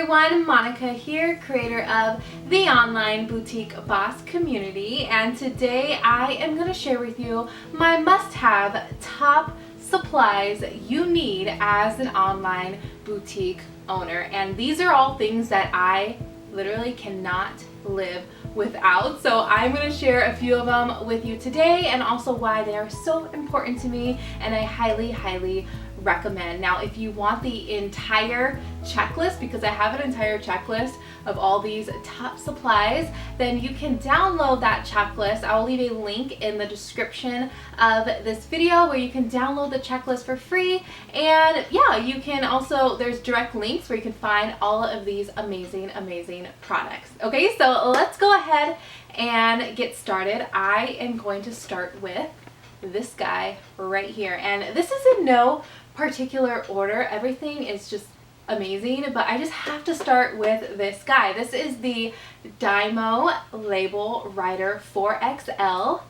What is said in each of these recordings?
everyone, Monica here, creator of the online boutique boss community, and today I am going to share with you my must-have top supplies you need as an online boutique owner. And these are all things that I literally cannot live without. So I'm going to share a few of them with you today and also why they are so important to me and I highly recommend. Now, if you want the entire checklist, because I have an entire checklist of all these top supplies, then you can download that checklist. I will leave a link in the description of this video where you can download the checklist for free. And yeah, you can also, there's direct links where you can find all of these amazing products. Okay, so let's go ahead and get started. I am going to start with this guy right here, and this is in no particular order. Everything is just amazing, but I just have to start with this guy. This is the Dymo Label Writer 4XL.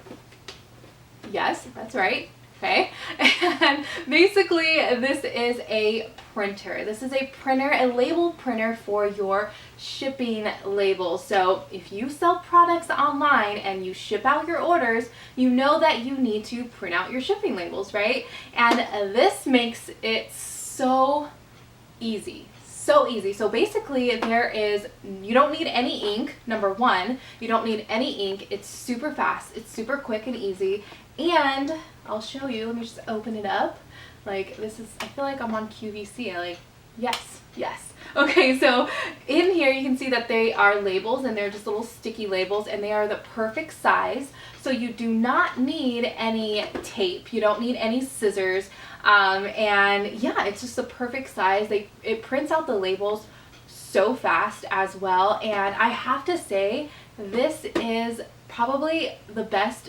Yes, that's right. Okay, and basically this is a printer. This is a printer, a label printer for your shipping labels. So if you sell products online and you ship out your orders, you know that you need to print out your shipping labels, right? And this makes it so easy. So easy. So basically you don't need any ink. Number one, you don't need any ink. It's super fast. It's super quick and easy. And I'll show you. Let me just open it up. Like, this is, I feel like I'm on QVC. Yes. Okay, so in here you can see that they are labels, and they're just little sticky labels, and they are the perfect size. So you do not need any tape. You don't need any scissors. And yeah, it's just the perfect size. It prints out the labels so fast as well. And I have to say, this is probably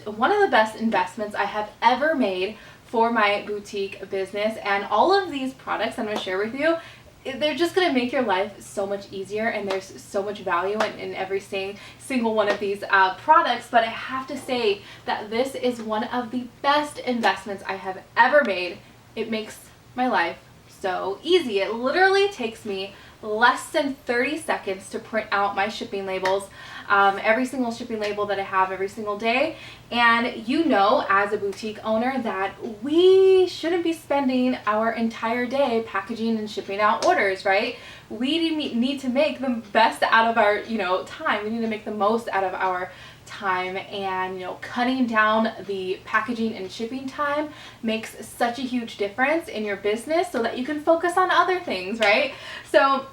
one of the best investments I have ever made for my boutique business. And all of these products I'm going to share with you, they're just going to make your life so much easier, and there's so much value in every single one of these products. But I have to say that this is one of the best investments I have ever made. It makes my life so easy. It literally takes me less than 30 seconds to print out my shipping labels, every single shipping label that I have every single day. And you know, as a boutique owner, that we shouldn't be spending our entire day packaging and shipping out orders, right? We need to make the best out of our, time. We need to make the most out of our time, and cutting down the packaging and shipping time makes such a huge difference in your business so that you can focus on other things, right? So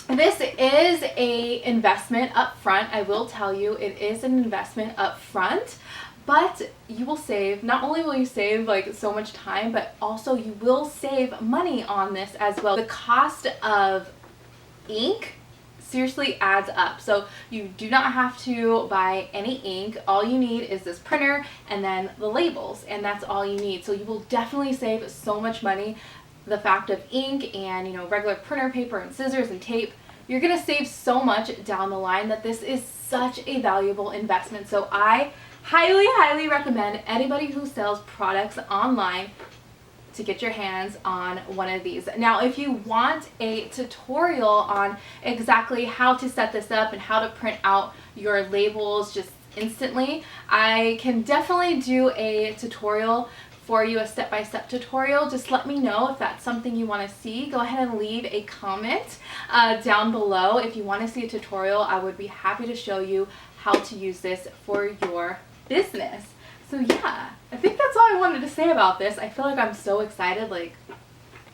this is a investment up front. I will tell you, it is an investment up front, but you will save, not only will you save like so much time, but also you will save money on this as well. The cost of ink seriously adds up. So you do not have to buy any ink. All you need is this printer and then the labels, and that's all you need. So you will definitely save so much money. The fact of ink and regular printer paper and scissors and tape, you're gonna save so much down the line that this is such a valuable investment. So I highly recommend anybody who sells products online to get your hands on one of these. Now, if you want a tutorial on exactly how to set this up and how to print out your labels just instantly, I can definitely do a tutorial for you, a step-by-step tutorial. Just let me know if that's something you want to see. Go ahead and leave a comment down below. If you want to see a tutorial, I would be happy to show you how to use this for your business. So yeah, I think that's all I wanted to say about this. I feel like I'm so excited, like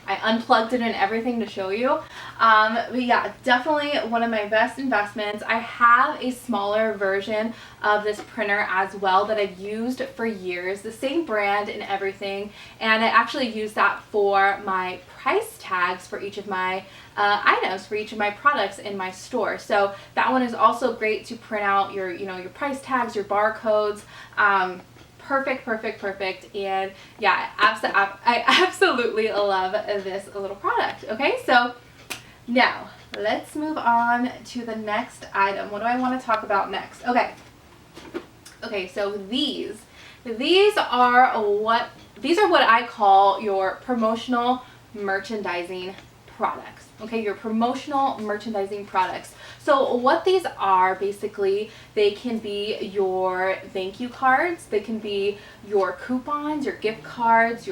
I unplugged it and everything to show you. But yeah, definitely one of my best investments. I have a smaller version of this printer as well that I've used for years, the same brand and everything, and I actually use that for my price tags for each of my items, for each of my products in my store. So that one is also great to print out your, your price tags, your barcodes. Perfect. And yeah, I absolutely love this little product. Okay, so now let's move on to the next item. What do I want to talk about next? Okay, so these are what I call your promotional merchandising products, okay, your promotional merchandising products. So what these are, basically, they can be your thank you cards, they can be your coupons, your gift cards,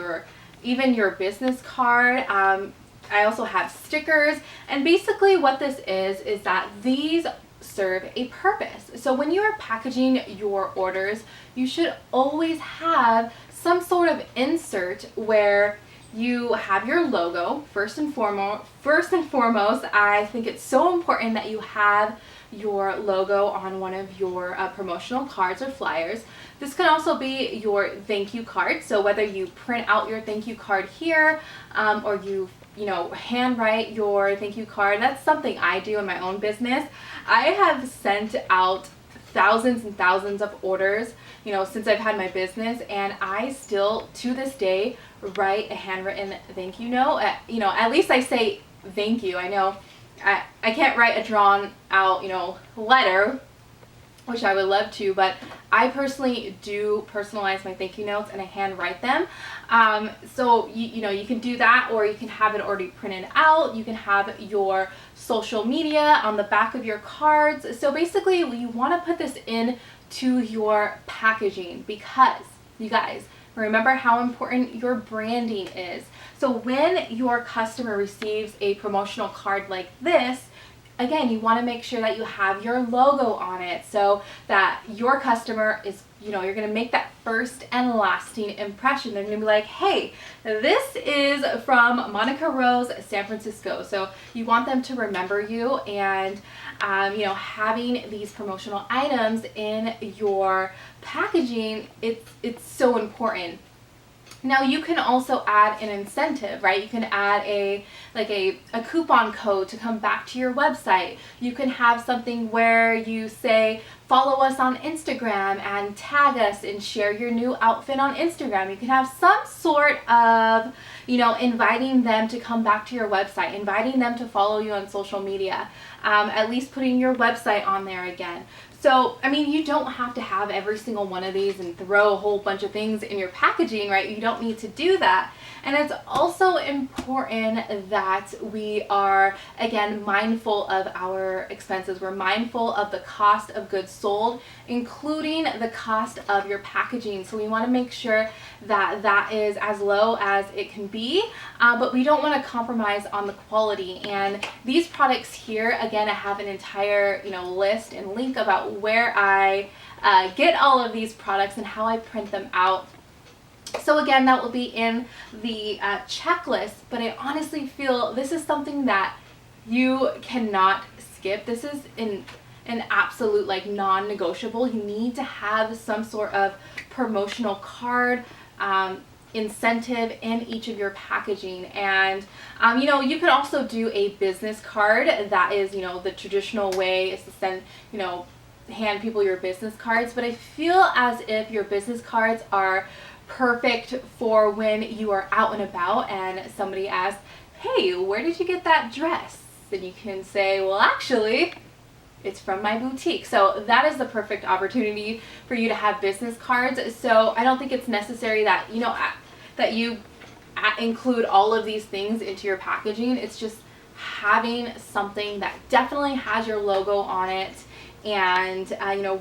even your business card. I also have stickers, and basically what this is that these serve a purpose. So when you are packaging your orders, you should always have some sort of insert where you have your logo. First and foremost, I think it's so important that you have your logo on one of your promotional cards or flyers. This can also be your thank you card. So whether you print out your thank you card here, or you handwrite your thank you card. That's something I do in my own business. I have sent out thousands and thousands of orders, since I've had my business, and I still, to this day, write a handwritten thank you note. At least I say thank you. I know I can't write a drawn out, letter, which I would love to, but I personally do personalize my thank you notes and I handwrite them. So you can do that, or you can have it already printed out. You can have your social media on the back of your cards. So basically, you want to put this in to your packaging, because you guys, remember how important your branding is. So when your customer receives a promotional card like this, again, you want to make sure that you have your logo on it, so that your customer is, you're going to make that first and lasting impression. They're going to be like, hey, this is from Monica Rose, San Francisco. So you want them to remember you, and having these promotional items in your packaging, it's so important. Now you can also add an incentive, right? You can add a coupon code to come back to your website. You can have something where you say, follow us on Instagram and tag us and share your new outfit on Instagram. You can have some sort of, inviting them to come back to your website, inviting them to follow you on social media, at least putting your website on there again. So, you don't have to have every single one of these and throw a whole bunch of things in your packaging, right? You don't need to do that. And it's also important that we are, again, mindful of our expenses. We're mindful of the cost of goods sold, including the cost of your packaging. So we want to make sure that that is as low as it can be, but we don't want to compromise on the quality. And these products here, again, I have an entire, list and link about where I get all of these products and how I print them out. So again, that will be in the checklist, but I honestly feel this is something that you cannot skip. This is an absolute non-negotiable. You need to have some sort of promotional card, incentive in each of your packaging. And you could also do a business card. That is, the traditional way is to send, hand people your business cards. But I feel as if your business cards are perfect for when you are out and about and somebody asks, hey, where did you get that dress? And you can say, well, actually, it's from my boutique. So that is the perfect opportunity for you to have business cards. So I don't think it's necessary that, that you include all of these things into your packaging. It's just having something that definitely has your logo on it and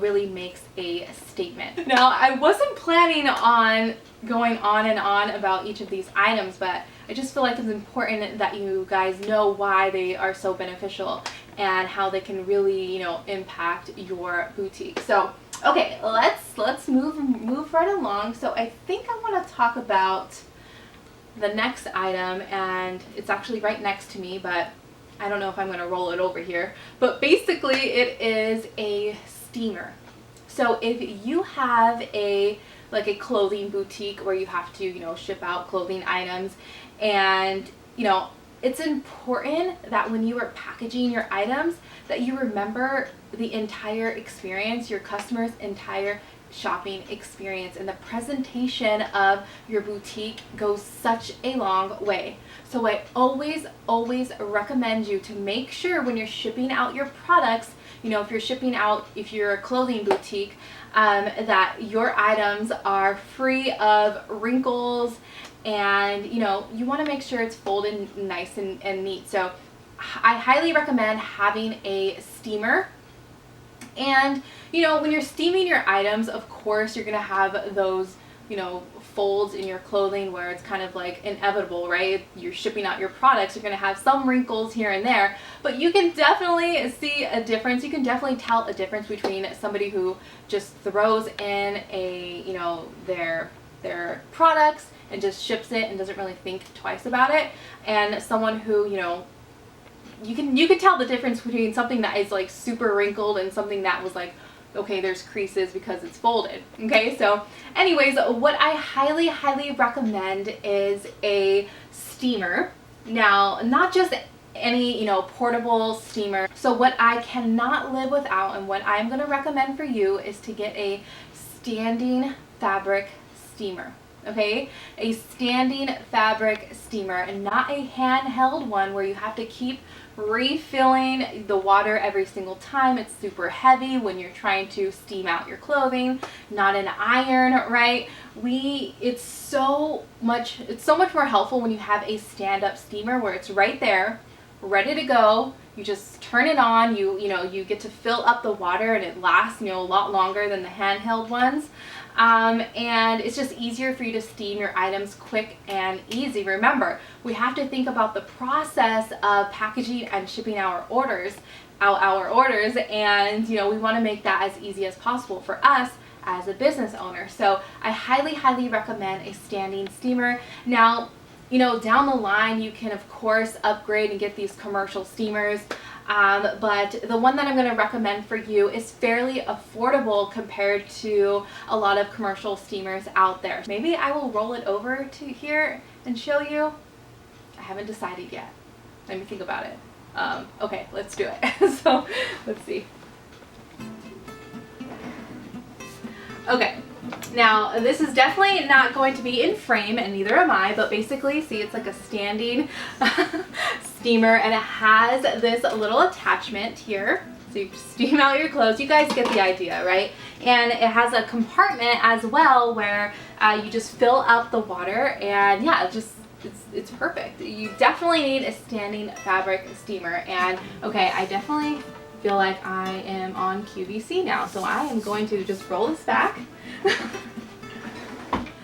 really makes a statement. Now, I wasn't planning on going on and on about each of these items, but I just feel like it's important that you guys know why they are so beneficial and how they can really, impact your boutique. So, okay, let's move right along. So I think I want to talk about the next item, and it's actually right next to me, but I don't know if I'm going to roll it over here. But basically, it is a steamer. So if you have a clothing boutique where you have to, ship out clothing items, and, it's important that when you are packaging your items that you remember the entire experience, your customer's entire shopping experience, and the presentation of your boutique goes such a long way. So I always recommend you to make sure when you're shipping out your products, if you're a clothing boutique, that your items are free of wrinkles and you want to make sure it's folded nice and neat. So I highly recommend having a steamer. And when you're steaming your items, of course you're gonna have those folds in your clothing where it's kind of like inevitable, right? You're shipping out your products, you're gonna have some wrinkles here and there, but you can definitely see a difference. You can definitely tell a difference between somebody who just throws in their products and just ships it and doesn't really think twice about it, and someone who you can tell the difference between something that is like super wrinkled and something that was like, okay, there's creases because it's folded. Okay, so anyways, what I highly recommend is a steamer. Now, not just any portable steamer. So what I cannot live without and what I'm going to recommend for you is to get a standing fabric steamer. Okay, a standing fabric steamer, and not a handheld one where you have to keep refilling the water every single time. It's super heavy when you're trying to steam out your clothing. Not an iron, right? It's so much more helpful when you have a stand-up steamer where it's right there, ready to go. You just turn it on, you get to fill up the water, and it lasts a lot longer than the handheld ones. And it's just easier for you to steam your items quick and easy. Remember, we have to think about the process of packaging and shipping our orders, and we want to make that as easy as possible for us as a business owner. So I highly recommend a standing steamer. Now, down the line, you can of course upgrade and get these commercial steamers. But the one that I'm going to recommend for you is fairly affordable compared to a lot of commercial steamers out there. Maybe I will roll it over to here and show you. I haven't decided yet. Let me think about it. Okay, let's do it. So let's see. Okay. Now, this is definitely not going to be in frame, and neither am I, but basically, see, it's like a standing steamer, and it has this little attachment here. So you steam out your clothes. You guys get the idea, right? And it has a compartment as well where you just fill up the water, and yeah, it's perfect. You definitely need a standing fabric steamer. And okay, I definitely feel like I am on QVC now, so I am going to just roll this back.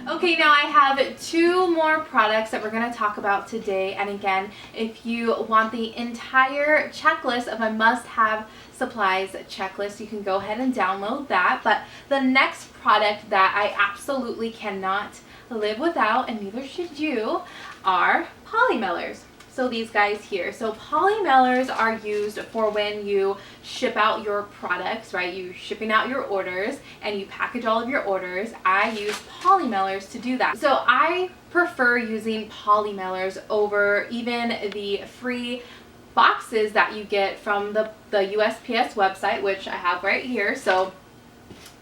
Okay, now I have two more products that we're going to talk about today, and again, if you want the entire checklist of my must-have supplies checklist, you can go ahead and download that. But the next product that I absolutely cannot live without, and neither should you, are poly mailers. So these guys here. So poly mailers are used for when you ship out your products, right? You're shipping out your orders and you package all of your orders. I use poly mailers to do that. So I prefer using poly mailers over even the free boxes that you get from the USPS website, which I have right here. So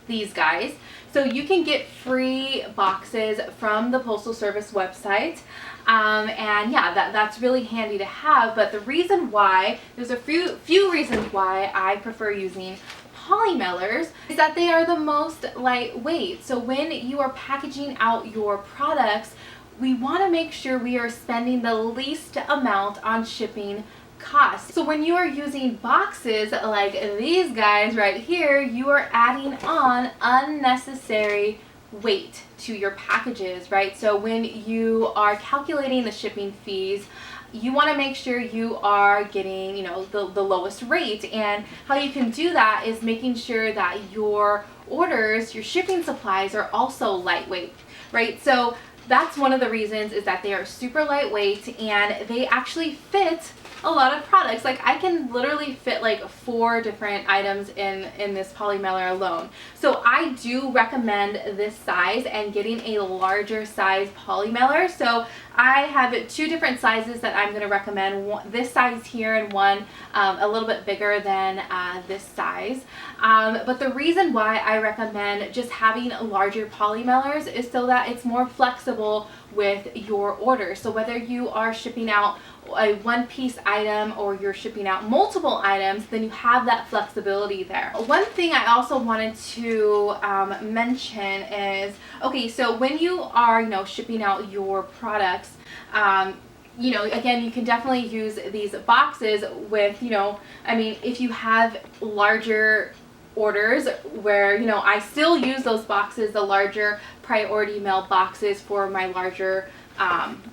these guys. So you can get free boxes from the Postal Service website. And yeah, that's really handy to have. But the reason why, there's a few reasons why I prefer using poly mailers is that they are the most lightweight. So when you are packaging out your products, we want to make sure we are spending the least amount on shipping costs. So when you are using boxes like these guys right here, you are adding on unnecessary weight to your packages, right? So when you are calculating the shipping fees, you want to make sure you are getting, the lowest rate. And how you can do that is making sure that your orders, your shipping supplies are also lightweight, right? So that's one of the reasons, is that they are super lightweight and they actually fit a lot of products. Like I can literally fit like 4 different items in this poly mailer alone. So I do recommend this size and getting a larger size poly mailer. So I have 2 different sizes that I'm going to recommend. One, this size here, and one a little bit bigger than this size. But the reason why I recommend just having larger poly mailers is so that it's more flexible with your order. So whether you are shipping out a one-piece item or you're shipping out multiple items, then you have that flexibility there. One thing I also wanted to mention is, okay, so when you are, shipping out your products, again, you can definitely use these boxes with, if you have larger orders where, I still use those boxes, the larger priority mail boxes for my larger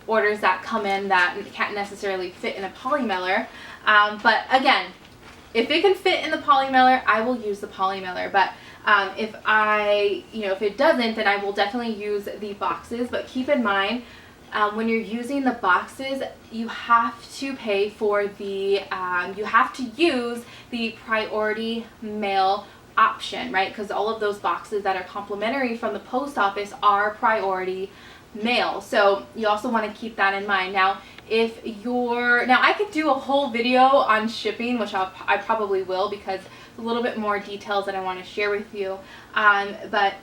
orders that come in that can't necessarily fit in a poly mailer. But again, if it can fit in the poly mailer, I will use the poly mailer. But if it doesn't, then I will definitely use the boxes. But keep in mind, when you're using the boxes, you have to pay for the, you have to use the priority mail option, right? Because all of those boxes that are complimentary from the post office are priority mail. So you also want to keep that in mind. Now, I could do a whole video on shipping, which I probably will, because a little bit more details that I want to share with you. But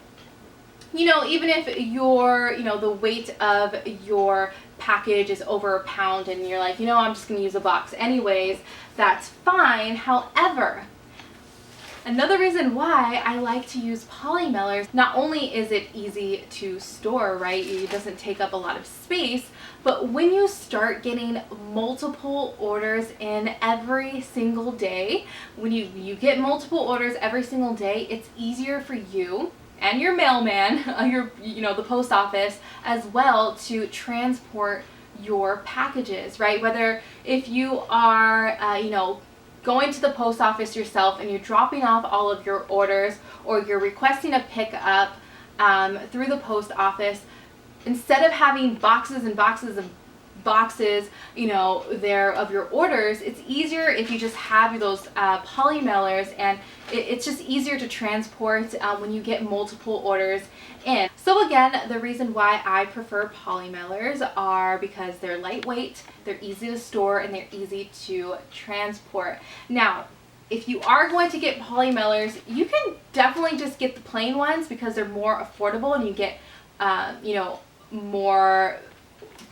even if the weight of your package is over a pound and you're like, I'm just going to use a box anyways, that's fine. However, another reason why I like to use poly mailers, not only is it easy to store, right? It doesn't take up a lot of space, but when you start getting multiple orders in every single day, when you get multiple orders every single day, it's easier for you and your mailman, the post office as well, to transport your packages, right? Whether if you are, going to the post office yourself and you're dropping off all of your orders, or you're requesting a pickup through the post office, instead of having boxes and boxes of boxes, there of your orders, it's easier if you just have those poly mailers, and it's just easier to transport when you get multiple orders in. So again, the reason why I prefer poly mailers are because they're lightweight, they're easy to store, and they're easy to transport. Now, if you are going to get poly mailers, you can definitely just get the plain ones because they're more affordable and you get more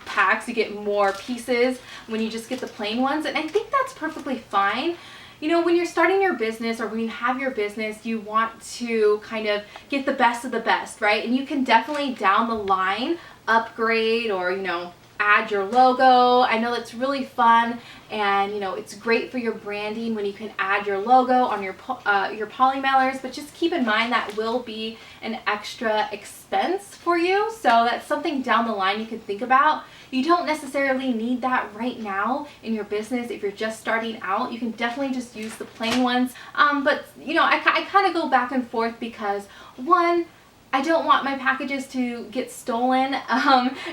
packs, you get more pieces when you just get the plain ones, and I think that's perfectly fine. When you're starting your business or when you have your business, you want to kind of get the best of the best, right? And you can definitely down the line upgrade or, add your logo. I know that's really fun, and it's great for your branding when you can add your logo on your poly mailers, but just keep in mind that will be an extra expense for you. So that's something down the line you can think about. You don't necessarily need that right now in your business. If you're just starting out, you can definitely just use the plain ones. But I kind of go back and forth because, one, I don't want my packages to get stolen.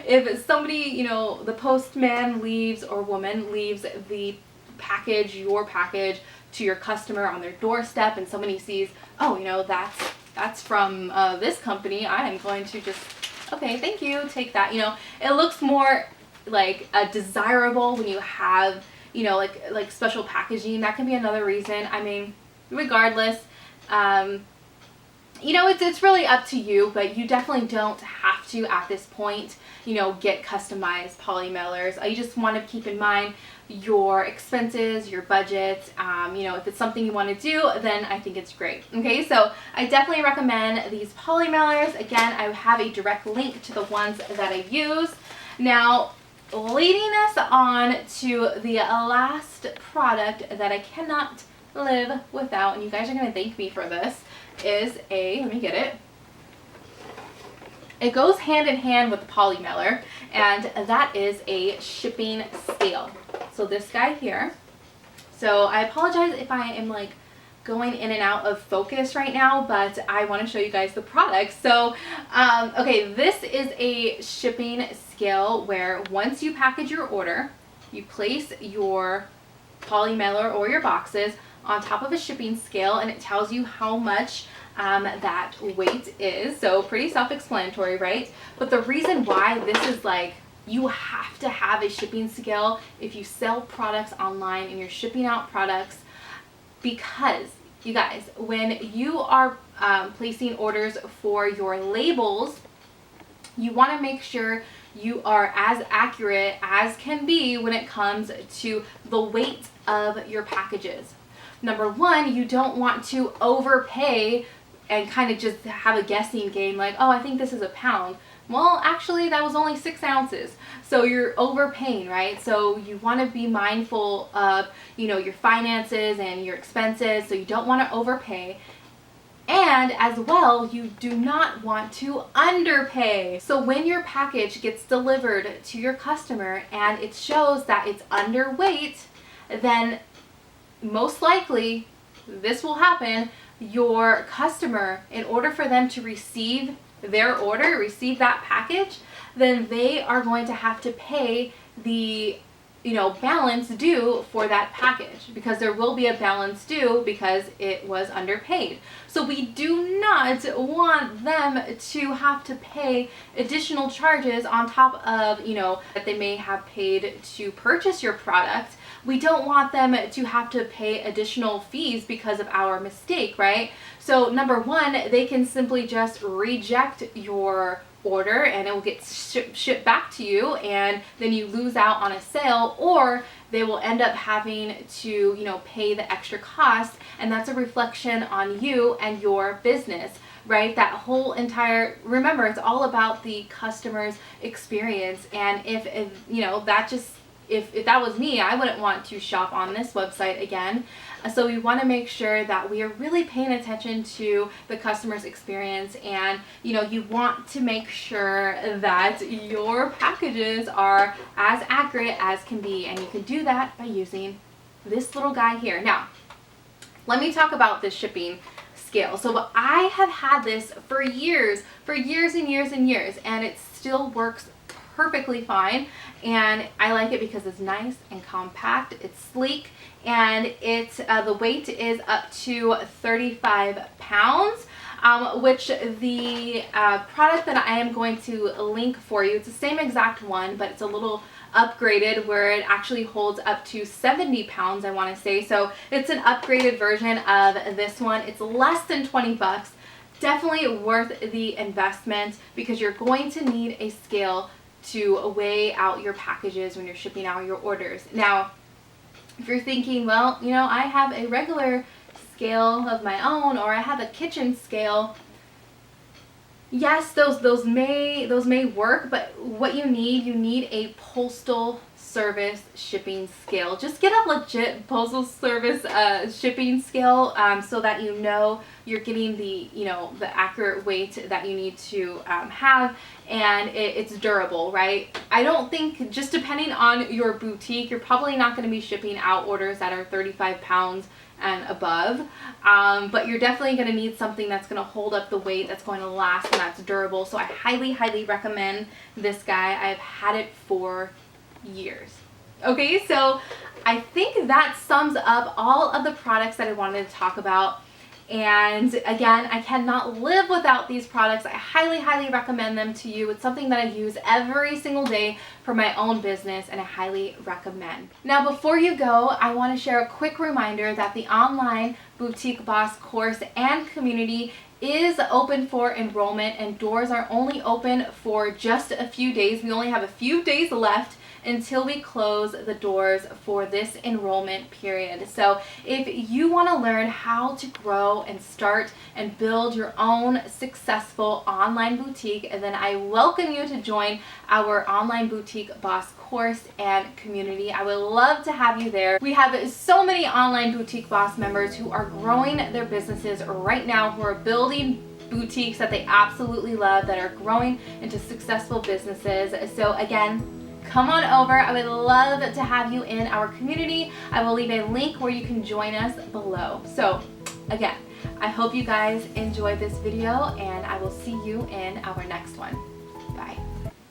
If somebody, the postman leaves or woman leaves the package, your package, to your customer on their doorstep, and somebody sees, oh, that's from this company, I am going to just, okay, thank you, take that. It looks more like desirable when you have, like special packaging. That can be another reason. I mean, regardless, it's really up to you, but you definitely don't have to at this point, get customized poly mailers. You just want to keep in mind your expenses, your budget. If it's something you want to do, then I think it's great. Okay, so I definitely recommend these poly mailers. Again, I have a direct link to the ones that I use. Now, leading us on to the last product that I cannot live without, and you guys are going to thank me for this, is let me get it. It goes hand in hand with the poly mailer, and that is a shipping scale. So this guy here. So I apologize if I am like going in and out of focus right now, but I want to show you guys the product. So, okay, this is a shipping scale where once you package your order, you place your poly mailer or your boxes on top of a shipping scale, and it tells you how much that weight is. So pretty self-explanatory, right? But the reason why this is like, you have to have a shipping scale if you sell products online and you're shipping out products, because you guys, when you are placing orders for your labels, you want to make sure you are as accurate as can be when it comes to the weight of your packages. Number one, you don't want to overpay and kind of just have a guessing game like, oh, I think this is a pound. Well, actually, that was only 6 ounces. So you're overpaying, right? So you want to be mindful of, your finances and your expenses. So you don't want to overpay. And as well, you do not want to underpay. So when your package gets delivered to your customer and it shows that it's underweight, then most likely this will happen. Your customer, in order for them to receive their order, receive that package, then they are going to have to pay the balance due for that package, because there will be a balance due because it was underpaid. So we do not want them to have to pay additional charges on top of, that they may have paid to purchase your product. We don't want them to have to pay additional fees because of our mistake, right? So number one, they can simply just reject your order and it will get shipped back to you, and then you lose out on a sale, or they will end up having to pay the extra cost, and that's a reflection on you and your business, right? That whole entire, remember, it's all about the customer's experience. And if that was me, I wouldn't want to shop on this website again. So we want to make sure that we are really paying attention to the customer's experience, and you want to make sure that your packages are as accurate as can be, and you can do that by using this little guy here. Now, let me talk about this shipping scale. So I have had this for years and years and years, and it still works perfectly fine, and I like it because it's nice and compact, it's sleek, and it's the weight is up to 35 pounds, which the product that I am going to link for you, it's the same exact one, but it's a little upgraded where it actually holds up to 70 pounds, I want to say. So it's an upgraded version of this one. It's less than 20 bucks. Definitely worth the investment, because you're going to need a scale to weigh out your packages when you're shipping out your orders. Now, if you're thinking, well, I have a regular scale of my own, or I have a kitchen scale, yes, those may work, but what you need a postal service shipping scale. Just get a legit postal service shipping scale, so that you're getting the accurate weight that you need to have, and it's durable, right? I don't think, just depending on your boutique, you're probably not going to be shipping out orders that are 35 pounds and above, but you're definitely going to need something that's going to hold up the weight, that's going to last, and that's durable. So I highly recommend this guy. I've had it for years. Okay, so I think that sums up all of the products that I wanted to talk about. And again, I cannot live without these products. I highly recommend them to you. It's something that I use every single day for my own business, and I highly recommend. Now, before you go, I want to share a quick reminder that the online Boutique Boss course and community is open for enrollment, and doors are only open for just a few days. We only have a few days left until we close the doors for this enrollment period. So if you want to learn how to grow and start and build your own successful online boutique, then I welcome you to join our online Boutique Boss course and community. I would love to have you there. We have so many online Boutique Boss members who are growing their businesses right now, who are building boutiques that they absolutely love, that are growing into successful businesses. So again, come on over. I would love to have you in our community. I will leave a link where you can join us below. So again, I hope you guys enjoyed this video, and I will see you in our next one. Bye.